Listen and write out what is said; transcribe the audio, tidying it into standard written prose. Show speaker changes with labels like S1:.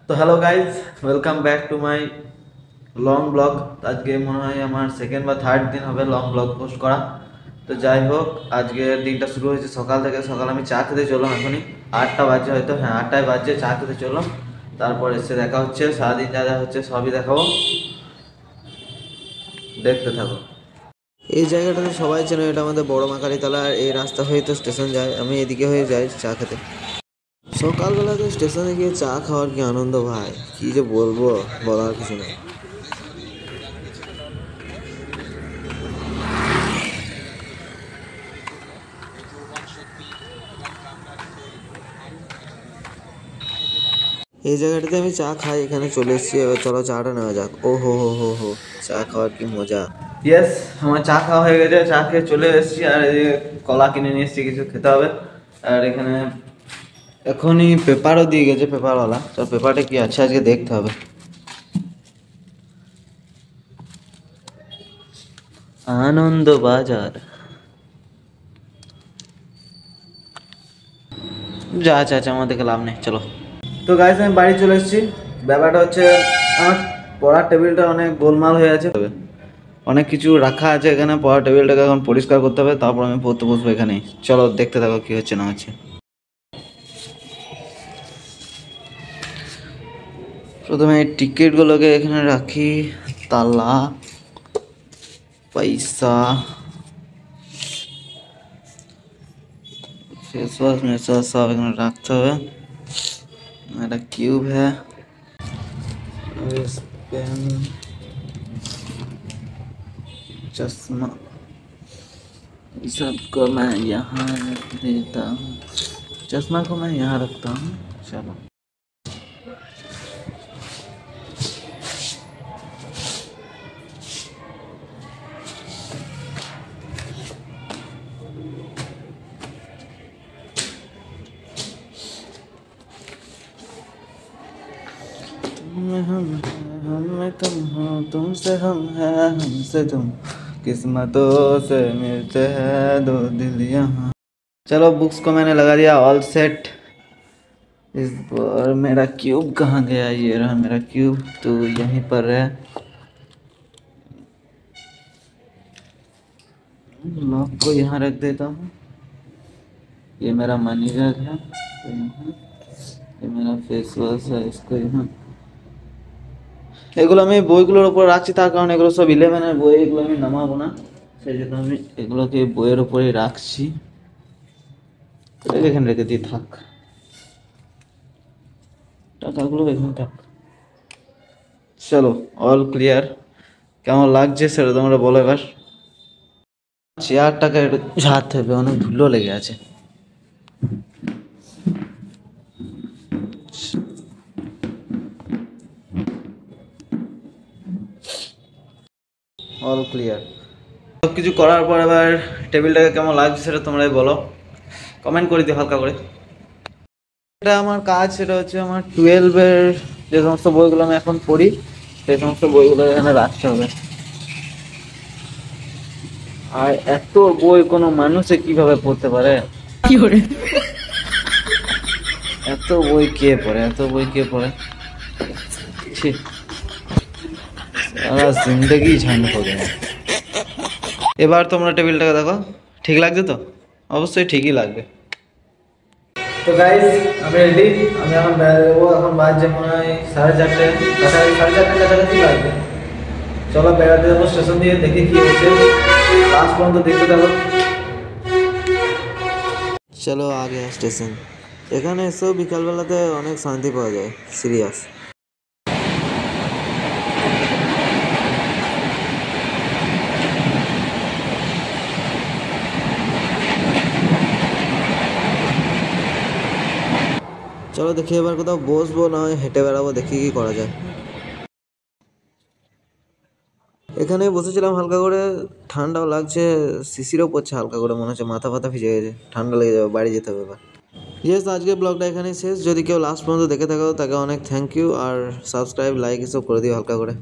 S1: তো hello guys, welcome back to my long blog. আজকে মনে হয় আমার সেকেন্ড বা থার্ড দিন হবে লং ব্লগ পোস্ট করা। তো যাই হোক, আজকের দিনটা শুরু হয়েছে সকাল থেকে। সকাল আমি চা খেতে চললাম, এখনই 8টা বাজে, হয়তো হ্যাঁ 8টায় বাজে। চা খেতে চললাম, তারপর এসে দেখা হচ্ছে। সারাদিন যা যা হচ্ছে সবই দেখাবো, দেখতে থাকো। এই জায়গাটাতে সবাই চেনে, এটা আমাদের বড় মাকারিতলা। আর এই রাস্তা হয়ে তো স্টেশন যায়, আমি এদিকে হয়ে যাই চা খেতে। সকালবেলাতে স্টেশনে গিয়ে চা খাওয়ার কি আনন্দ ভাই, কি যে বলবো, বলার কিছু নেই। এই জায়গাটাতে আমি চা খাই, এখানে চলে এসেছি। এবার চলো চাটা নেওয়া যাক। ও হো হো হো হো, চা খাওয়ার কি মজা। ইয়েস, আমার চা খাওয়া হয়ে গেছে, চা খেয়ে চলে এসেছি। আর এই যে কলা কিনে নিয়ে এসেছি, কিছু খেতে হবে। আর এখানে এখনই পেপারও দিয়ে গেছে পেপারওয়ালা। তো পেপারটা কি আছে আজকে দেখতে হবে। আনন্দ বাজার, যা আছে আছে, আমার দেখে লাভ নেই, চলো। তো গাইস, আমি বাড়ি চলে এসেছি। ব্যাপারটা হচ্ছে, আমার পড়ার টেবিলটা অনেক গোলমাল হয়ে আছে, অনেক কিছু রাখা আছে এখানে। পড়ার টেবিলটাকে এখন পরিষ্কার করতে হবে, তারপর আমি পড়তে বসবো এখানেই। চলো দেখতে থাকো কি হচ্ছে না হচ্ছে। প্রথমে এই টিকিটগুলোকে এখানে রাখি, তালা, পয়সা, फेस वॉश मेसा सब এখানে রাখতে হবে। একটা কিউব है, पेन, चश्मा, सबको मैं यहाँ रख देता हूँ। चश्मा को मैं यहाँ रखता हूँ। चलो हम में तुम हो, तुमसे हम है, हमसे तुम, किस्मतों से मिलते हैं दो दिल यहाँ। चलो बुक्स को मैंने लगा दिया, ऑल सेट। इस बार मेरा क्यूब कहाँ गया? ये रहा मेरा क्यूब, तो यहीं पर है। लॉक को यहाँ रख देता हूँ। ये मेरा मनी बैग है, तो यहाँ। ये मेरा फेस वॉश है, इसको यहाँ। এগুলো আমি বইগুলোর উপর রাখছি, তার কারণ এগুলো সব 11-এর বই, এগুলো আমি নামাবো না, সেই জন্য আমি এগুলোকে বইয়ের উপরেই রাখছি। এখানে রেখে দিয়ে থাক, টাকাগুলো এখানে থাক। চলো, অল ক্লিয়ার। কেমন লাগছে সেটা তোমরা বলো এবার। চেয়ারটাকে একটু ঝাড়তে হবে, অনেক ধুলো লেগে আছে। All clear. সব কিছু করার পর এবার টেবিলটাকে কেমন লাগছে সেটা তোমরাই বলো, কমেন্ট করে দিও হালকা করে। এটা আমার কাজ, সেটা হচ্ছে আমার 12-এর যে সমস্ত বইগুলো আমি এখন পড়ি, সেই সমস্ত বইগুলো এখানে রাখতে হবে। আর এত বই কোনো মানুষে কিভাবে পড়তে পারে? এত বই কে পড়ে, এত বই কে পড়ে? সারা জিন্দগি ঝান্ড হয়ে গেছে। এবার তোমরা টেবিলটাকে দেখো, ঠিক লাগছে তো? অবশ্যই ঠিকই লাগবে। তো গাইস, আমি রেডি। আমি এখন বেরোবো। এখন বাজে মনে হয় 4:30, কাছাকাছি 4:30 কাছাকাছি লাগবে। চলো বেড়াতে যাবো স্টেশন দিয়ে, দেখি কি হচ্ছে। লাস্ট পর্যন্ত দেখতে থাকো। চলো আগে স্টেশন। এখানে এসেও বিকালবেলাতে অনেক শান্তি পাওয়া যায়, সিরিয়াস। চলো দেখি এবার কোথাও বসবো, না হয় হেঁটে বেড়াবো, দেখি কি করা যায়। এখানে বসেছিলাম হালকা করে, ঠান্ডাও লাগছে, শিশিরও পড়ছে হালকা করে, মনে হচ্ছে মাথা ফাথা ভিজে গেছে, ঠান্ডা লেগে যাবে, বাড়ি যেতে হবে এবার। ইয়েস, আজকে ব্লগটা এখানেই শেষ। যদি কেউ লাস্ট পর্যন্ত দেখে থাকো তাকে অনেক থ্যাংক ইউ। আর সাবস্ক্রাইব, লাইক এসব করে দিও হালকা করে।